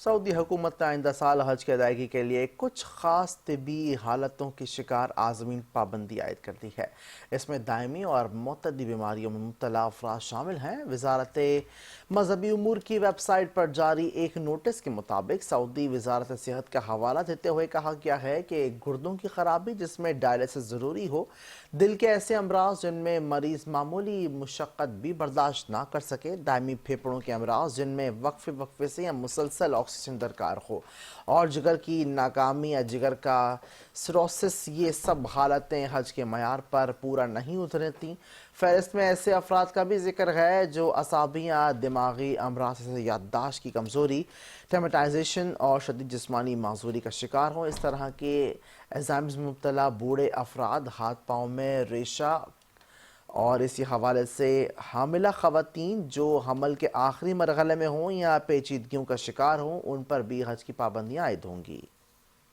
سعودی حکومت نے آئندہ سال حج کی ادائیگی کے لیے کچھ خاص طبی حالتوں کی شکار عازمین پابندی عائد کر دی ہے۔ اس میں دائمی اور معتدی بیماریوں میں مبتلا افراد شامل ہیں۔ وزارت مذہبی امور کی ویب سائٹ پر جاری ایک نوٹس کے مطابق سعودی وزارت صحت کا حوالہ دیتے ہوئے کہا گیا ہے کہ گردوں کی خرابی جس میں ڈائلسس ضروری ہو، دل کے ایسے امراض جن میں مریض معمولی مشقت بھی برداشت نہ کر سکے، دائمی پھیپھڑوں کے امراض جن میں وقفے سے یا مسلسل آکسیجن درکار ہو، اور جگر کی ناکامی یا جگر کا سروسس، یہ سب حالتیں حج کے معیار پر پورا نہیں اترتی۔ فہرست میں ایسے افراد کا بھی ذکر ہے جو اعصابی یا دماغی امراض سے یادداشت کی کمزوری، ٹرامیٹائزیشن اور شدید جسمانی معذوری کا شکار ہوں۔ اس طرح کے الزائمز میں مبتلا بوڑھے افراد، ہاتھ پاؤں میں ریشہ، اور اسی حوالے سے حاملہ خواتین جو حمل کے آخری مرحلے میں ہوں یا پیچیدگیوں کا شکار ہوں، ان پر بھی حج کی پابندیاں عائد ہوں گی۔